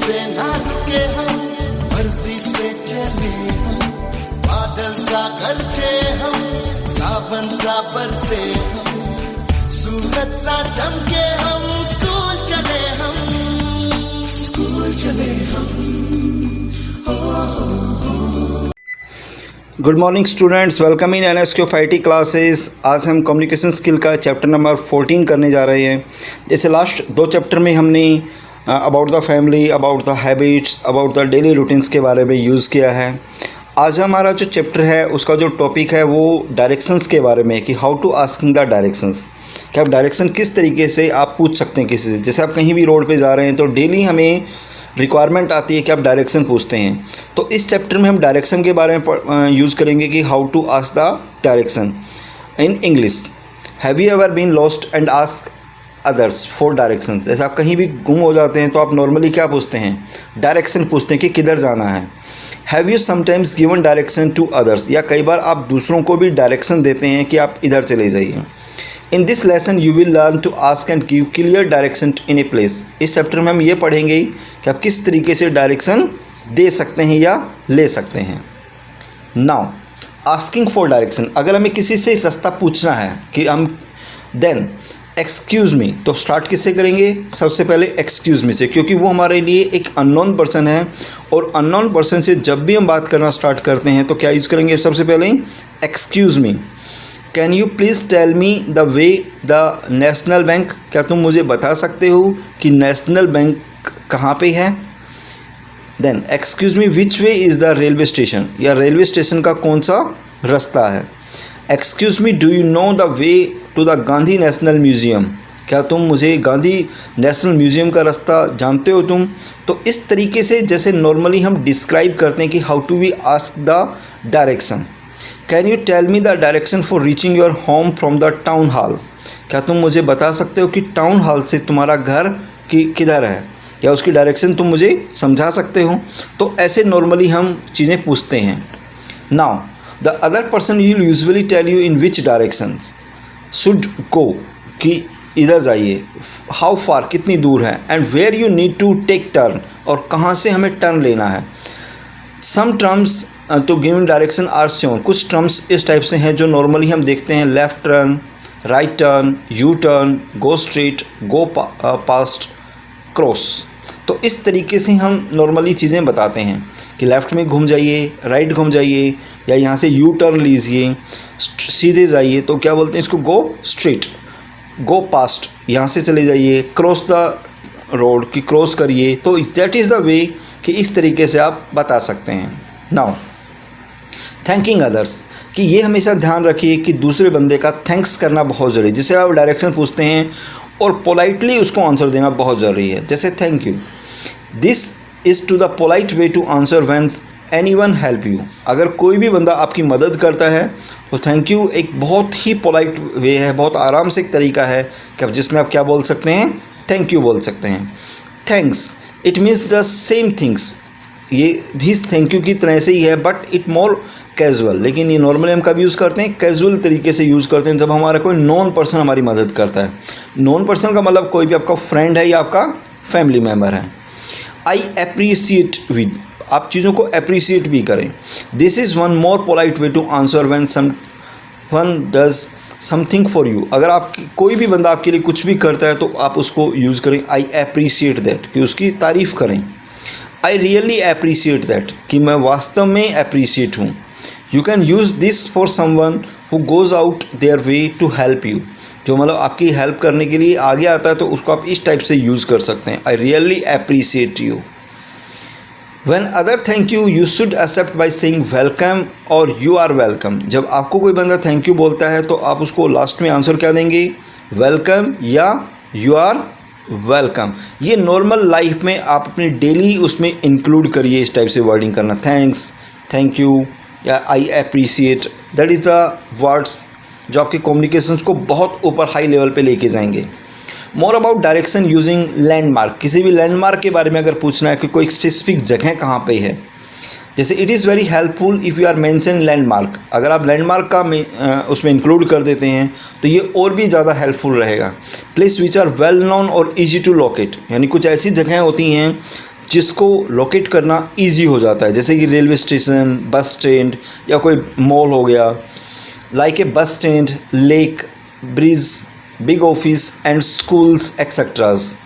से ना रुके हम, मर्जी से चले हम, बादल सा गरजे हम, सावन सा बरसे हम, सूरज सा चमके हम, स्कूल चले हम, स्कूल चले हम। Good morning students, welcome in NSQFIT classes. आज हम कम्युनिकेशन स्किल का चैप्टर नंबर 14 करने जा रहे हैं। जैसे लास्ट 2 चैप्टर में हमने about the family, about the habits, about the daily routines के बारे में यूज़ किया है। आज हमारा जो चैप्टर है उसका जो टॉपिक है वो डायरेक्शंस के बारे में, कि how to asking the directions, कि आप डायरेक्शन किस तरीके से आप पूछ सकते हैं किसी से। जैसे आप कहीं भी रोड पे जा रहे हैं तो डेली हमें रिक्वायरमेंट आती है कि आप डायरेक्शन पूछते हैं। तो इस चैप्टर में हम डायरेक्शन के बारे में यूज़ करेंगे कि how to ask the direction in English. Have you ever been lost and ask others for direction. जैसे आप कहीं भी गुम हो जाते हैं तो आप नॉर्मली क्या पूछते हैं, डायरेक्शन पूछते हैं कि किधर जाना है। Have you sometimes given direction to others, या कई बार आप दूसरों को भी डायरेक्शन देते हैं कि आप इधर चले जाइए। In this lesson you will learn to ask and give clear direction in a place. इस चैप्टर में हम ये पढ़ेंगे कि आप किस तरीके से डायरेक्शन दे सकते हैं या ले सकते हैं। नाउ आस्किंग फॉर डायरेक्शन, अगर हमें किसी से रास्ता पूछना है कि हम, देन एक्सक्यूज़ मी, तो स्टार्ट किससे करेंगे, सबसे पहले एक्सक्यूज़ मी से, क्योंकि वो हमारे लिए एक अननोन पर्सन है। और अननोन पर्सन से जब भी हम बात करना स्टार्ट करते हैं तो क्या यूज़ करेंगे, सबसे पहले excuse me. Can you please tell me the way the national bank, क्या तुम मुझे बता सकते हो कि नेशनल बैंक कहाँ पे है। Then excuse me which way is the railway station, या रेलवे स्टेशन का कौन सा रास्ता है। Excuse me do you know the way to the Gandhi national museum, क्या तुम मुझे गांधी नेशनल म्यूज़ियम का रास्ता जानते हो तुम। तो इस तरीके से जैसे नॉर्मली हम डिस्क्राइब करते हैं कि how to we ask the direction. Can you tell me the direction for reaching your home from the town hall, क्या तुम मुझे बता सकते हो कि टाउन हॉल से तुम्हारा घर किधर है, या उसकी डायरेक्शन तुम मुझे समझा सकते हो। तो ऐसे नॉर्मली हम चीज़ें पूछते हैं। Now the other person will usually tell you in which directions should go, कि इधर जाइए, हाउ फार कितनी दूर है, and where you need to take turn, और कहाँ से हमें टर्न लेना है। Some terms to given direction are shown, कुछ टर्म्स इस टाइप से हैं जो नॉर्मली हम देखते हैं, left turn, right turn, U turn, go straight, go past, cross. तो इस तरीके से हम नॉर्मली चीज़ें बताते हैं कि लेफ़्ट में घूम जाइए, राइट घूम जाइए, या यहाँ से यू टर्न लीजिए, सीधे जाइए, तो क्या बोलते हैं इसको, गो स्ट्रेट, गो पास्ट, यहाँ से चले जाइए, क्रॉस द रोड की क्रॉस करिए। तो दैट इज़ द वे, कि इस तरीके से आप बता सकते हैं। नाउ थैंकिंग अदर्स, कि ये हमेशा ध्यान रखिए कि दूसरे बंदे का थैंक्स करना बहुत ज़रूरी है। जिसे आप डायरेक्शन पूछते हैं और पोलाइटली उसको आंसर देना बहुत ज़रूरी है। जैसे thank you, this is to the polite way to answer when anyone help you. अगर कोई भी बंदा आपकी मदद करता है तो थैंक यू एक बहुत ही पोलाइट वे है, बहुत आराम से एक तरीका है कि आप जिसमें आप क्या बोल सकते हैं, थैंक यू बोल सकते हैं। Thanks it means the same things, ये भी थैंक यू की तरह से ही है, बट इट मोर कैजुअल। लेकिन ये नॉर्मली हम कब यूज़ करते हैं, कैजुअल तरीके से यूज़ करते हैं जब हमारा कोई नॉन पर्सन हमारी मदद करता है। नॉन पर्सन का मतलब कोई भी आपका फ्रेंड है या आपका फैमिली मेम्बर है। आई अप्रिशिएट विद, आप चीज़ों को अप्रिशिएट भी करें। This is one more polite way to answer when someone does something for you. अगर आप कोई भी बंदा आपके लिए कुछ भी करता है तो आप उसको यूज़ करें आई अप्रिशिएट दैट, कि उसकी तारीफ़ करें। आई रियली अप्रिशिएट दैट, कि मैं वास्तव में अप्रिशिएट हूँ। You can use this for someone who goes out there way to help you, जो मतलब आपकी हेल्प करने के लिए आगे आता है तो उसको आप इस टाइप से यूज़ कर सकते हैं, I really appreciate you. When other thank you, you should accept by saying welcome और you are welcome। जब आपको कोई बंदा थैंक यू बोलता है तो आप उसको लास्ट में आंसर क्या देंगे, वेलकम या यू आर वेलकम। ये नॉर्मल लाइफ में आप अपनी डेली उसमें इंक्लूड करिए, इस टाइप से वर्डिंग करना, थैंक्स, थैंक यू या I appreciate. That is the words जो आपके कम्युनिकेशंस को बहुत ऊपर हाई लेवल पे लेके जाएंगे। More about direction using landmark, किसी भी लैंडमार्क के बारे में अगर पूछना है कि कोई स्पेसिफिक जगह कहाँ पे है, जैसे it is very helpful if you are mention landmark. अगर आप लैंडमार्क का उसमें इंक्लूड कर देते हैं तो ये और भी ज़्यादा हेल्पफुल रहेगा। Place which are well known और ईजी टू लोकेट, यानी कुछ ऐसी जगहें होती हैं जिसको लोकेट करना इजी हो जाता है, जैसे कि रेलवे स्टेशन, बस स्टैंड या कोई मॉल हो गया, like a bus stand, lake, bridge, big office and schools etcetera.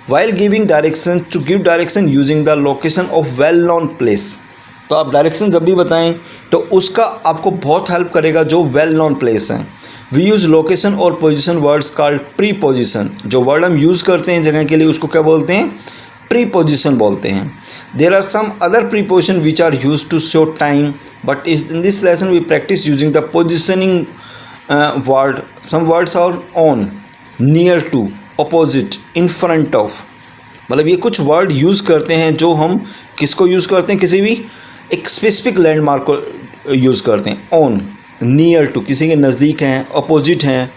While giving direction, to give direction using the location of well known place. तो आप डायरेक्शन जब भी बताएं तो उसका आपको बहुत हेल्प करेगा जो वेल नोन प्लेस हैं। वी यूज़ लोकेशन और position words called pre position. जो वर्ड हम यूज़ करते हैं जगह के लिए उसको क्या बोलते हैं? प्री पोजिशन बोलते हैं। There are some other preposition which are use to show time, but in this lesson we practice using the positioning word. Some words are on, near to, opposite, in front of. मतलब ये कुछ word use करते हैं जो हम किसको use करते हैं? किसी भी एक स्पेसिफिक लैंडमार्क को यूज़ करते हैं। ऑन, नियर टू, किसी के नज़दीक हैं, अपोजिट हैं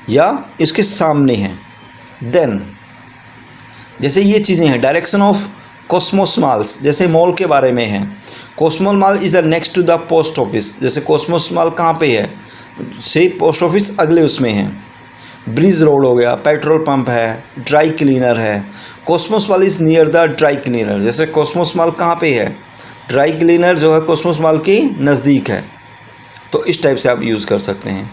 या इसके सामने हैं। देन जैसे ये चीज़ें हैं, डायरेक्शन ऑफ कॉस्मोस मॉल्स, जैसे मॉल के बारे में है। Cosmos mall is next to the post office. जैसे कॉस्मोस मॉल कहाँ पे है? से पोस्ट ऑफिस अगले उसमें है। ब्रिज रोड हो गया, पेट्रोल पंप है, ड्राई क्लीनर है। Cosmos mall is near the dry cleaner. जैसे कॉस्मोस मॉल कहाँ पे है? ड्राई क्लीनर जो है कॉस्मोस मॉल के नज़दीक है। तो इस टाइप से आप यूज़ कर सकते हैं।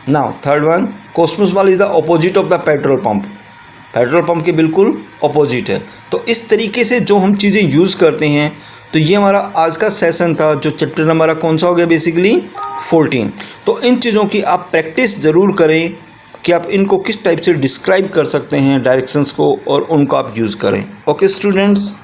Now third one, Cosmos mall is the opposite of the petrol pump. Petrol pump के बिल्कुल अपोजिट है। तो इस तरीके से जो हम चीज़ें यूज़ करते हैं, तो ये हमारा आज का सेशन था जो चैप्टर नंबर कौन सा हो गया? बेसिकली 14। तो इन चीज़ों की आप प्रैक्टिस ज़रूर करें कि आप इनको किस टाइप से डिस्क्राइब कर सकते हैं डायरेक्शंस को, और उनको आप यूज़ करें। Okay students.